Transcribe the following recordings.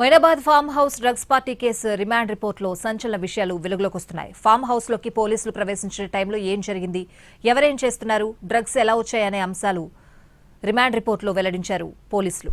Moinabad farm house drugs party case remand రిపోర్టులో సంచలన విషయాలు వెలుగులోకి వస్తున్నాయి. ఫామ్ హౌస్ లోకి పోలీసులు ప్రవేశించిన టైంలో ఏం జరిగింది, ఎవరేం చేస్తున్నారు, డ్రగ్స్ ఎలా వచ్చాయనే అంశాలు రిమాండ్ రిపోర్టులో వెల్లడించారు పోలీసులు.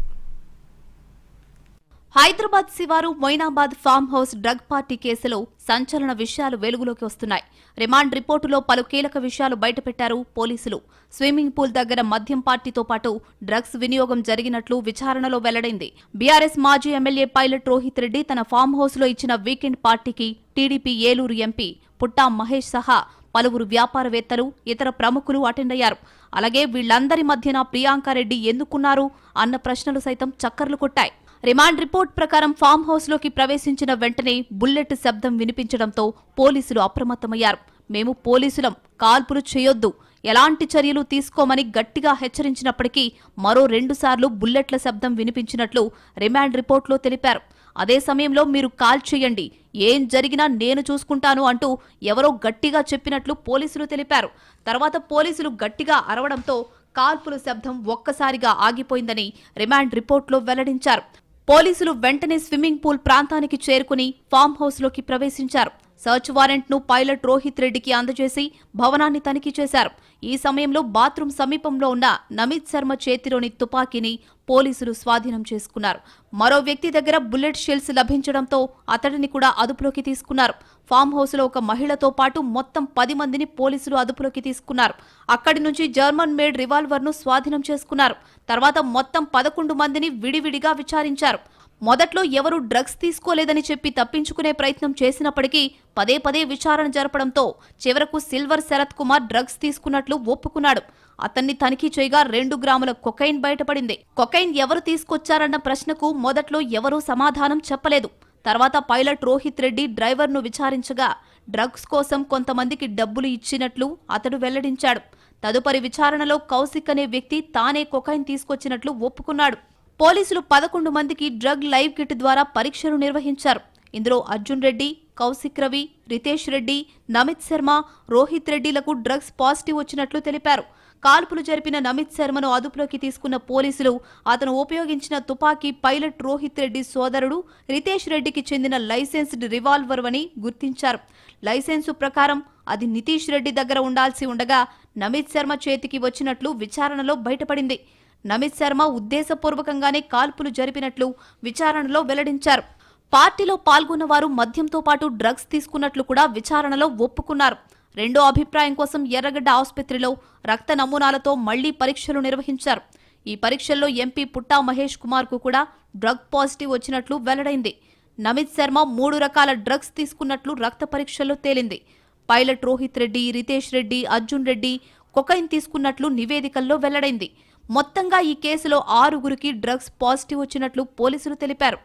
హైదరాబాద్ శివారు Moinabad farm house drug party కేసులో సంచలన విషయాలు వెలుగులోకి వస్తున్నాయి. రిమాండ్ రిపోర్టులో పలు కీలక విషయాలు బయటపెట్టారు పోలీసులు. స్విమ్మింగ్ పూల్ దగ్గర మద్యం పార్టీతో పాటు డ్రగ్స్ వినియోగం జరిగినట్లు విచారణలో వెల్లడైంది. బీఆర్ఎస్ మాజీ ఎమ్మెల్యే పైలట్ రోహిత్ రెడ్డి తన ఫామ్ హౌస్ లో ఇచ్చిన వీకెండ్ పార్టీకి టీడీపీ ఏలూరు ఎంపీ పుట్టా మహేష్ సహా పలువురు వ్యాపారవేత్తలు, ఇతర ప్రముఖులు అటెండ్ అయ్యారు. అలాగే వీళ్లందరి మధ్యన ప్రియాంకారెడ్డి ఎందుకున్నారు అన్న ప్రశ్నలు సైతం చక్కర్లు కొట్టాయి. రిమాండ్ రిపోర్ట్ ప్రకారం ఫామ్ హౌస్ లోకి ప్రవేశించిన వెంటనే బుల్లెట్ శబ్దం వినిపించడంతో పోలీసులు అప్రమత్తమయ్యారు. మేము పోలీసులం, కాల్పులు చేయొద్దు, ఎలాంటి చర్యలు తీసుకోమని గట్టిగా హెచ్చరించినప్పటికీ మరో 2 సార్లు బుల్లెట్ల శబ్దం వినిపించినట్లు రిమాండ్ రిపోర్టులో తెలిపారు. అదే సమయంలో మీరు కాల్ చేయండి, ఏం జరిగినా నేను చూసుకుంటాను అంటూ ఎవరో గట్టిగా చెప్పినట్లు పోలీసులు తెలిపారు. తర్వాత పోలీసులు గట్టిగా అరవడంతో కాల్పుల శబ్దం ఒక్కసారిగా ఆగిపోయిందని రిమాండ్ రిపోర్టులో వెల్లడించారు. పోలీసులు వెంటనే స్విమ్మింగ్ పూల్ ప్రాంతానికి చేరుకుని ఫామ్ హౌస్ లోకి ప్రవేశించారు. సర్చ్ వారెంట్ ను పైలట్ రోహిత్ రెడ్డికి అందజేసి భవనాన్ని తనిఖీ చేశారు. ఈ సమయంలో బాత్రూం సమీపంలో ఉన్న నమిత్ శర్మ చేతిలోని తుపాకీని పోలీసులు స్వాధీనం చేసుకున్నారు. మరో వ్యక్తి దగ్గర బుల్లెట్ షెల్స్ లభించడంతో అతడిని కూడా అదుపులోకి తీసుకున్నారు. ఫామ్ హౌస్ లో ఒక మహిళతో పాటు మొత్తం 10 మందిని పోలీసులు అదుపులోకి తీసుకున్నారు. అక్కడి నుంచి జర్మన్ మేడ్ రివాల్వర్ ను స్వాధీనం చేసుకున్నారు. తర్వాత మొత్తం 11 మందిని విడివిడిగా విచారించారు. మొదట్లో ఎవరూ డ్రగ్స్ తీసుకోలేదని చెప్పి తప్పించుకునే ప్రయత్నం చేసినప్పటికీ పదే పదే విచారణ జరపడంతో చివరకు సిల్వర్ శరత్ కుమార్ డ్రగ్స్ తీసుకున్నట్లు ఒప్పుకున్నాడు. అతన్ని తనిఖీ చేయగా 2 గ్రాముల కొకైన్ బయటపడింది. కొకైన్ ఎవరు తీసుకొచ్చారన్న ప్రశ్నకు మొదట్లో ఎవరూ సమాధానం చెప్పలేదు. తర్వాత పైలట్ రోహిత్ రెడ్డి డ్రైవర్ను విచారించగా డ్రగ్స్ కోసం కొంతమందికి డబ్బులు ఇచ్చినట్లు అతడు వెల్లడించాడు. తదుపరి విచారణలో కౌశిక్ అనే వ్యక్తి తానే కొకైన్ తీసుకొచ్చినట్లు ఒప్పుకున్నాడు. పోలీసులు 11 మందికి డ్రగ్ లైవ్ కిట్ ద్వారా పరీక్షలు నిర్వహించారు. ఇందులో అర్జున్ రెడ్డి, కౌశిక్ రవి, రితేష్ రెడ్డి, నమిత్ శర్మ, రోహిత్ రెడ్డిలకు డ్రగ్స్ పాజిటివ్ వచ్చినట్లు తెలిపారు. కాల్పులు జరిపిన నమిత్ శర్మను అదుపులోకి తీసుకున్న పోలీసులు అతను ఉపయోగించిన తుపాకీ పైలట్ రోహిత్ రెడ్డి సోదరుడు రితేష్ రెడ్డికి చెందిన లైసెన్స్డ్ రివాల్వర్ అని గుర్తించారు. లైసెన్సు ప్రకారం అది నితీష్ రెడ్డి దగ్గర ఉండాల్సి ఉండగా నమిత్ శర్మ చేతికి వచ్చినట్లు విచారణలో బయటపడింది. నమిత్ శర్మ ఉద్దేశపూర్వకంగానే కాల్పులు జరిపినట్లు విచారణలో వెల్లడించారు. పార్టీలో పాల్గొన్న వారు మద్యంతో పాటు డ్రగ్స్ తీసుకున్నట్లు కూడా విచారణలో ఒప్పుకున్నారు. రెండో అభిప్రాయం కోసం ఎర్రగడ్డ ఆసుపత్రిలో రక్త నమూనాలతో మళ్లీ పరీక్షలు నిర్వహించారు. ఈ పరీక్షల్లో ఎంపీ పుట్టా మహేష్ కుమార్ కు కూడా డ్రగ్ పాజిటివ్ వచ్చినట్లు వెల్లడైంది. నమిత్ శర్మ 3 రకాల డ్రగ్స్ తీసుకున్నట్లు రక్త పరీక్షల్లో తేలింది. పైలట్ రోహిత్ రెడ్డి, రితేష్ రెడ్డి, అర్జున్ రెడ్డి కొకైన్ తీసుకున్నట్లు నివేదికల్లో వెల్లడైంది. మొత్తంగా ఈ కేసులో 6గురికి డ్రగ్స్ పాజిటివ్ వచ్చినట్లు పోలీసులు తెలిపారు.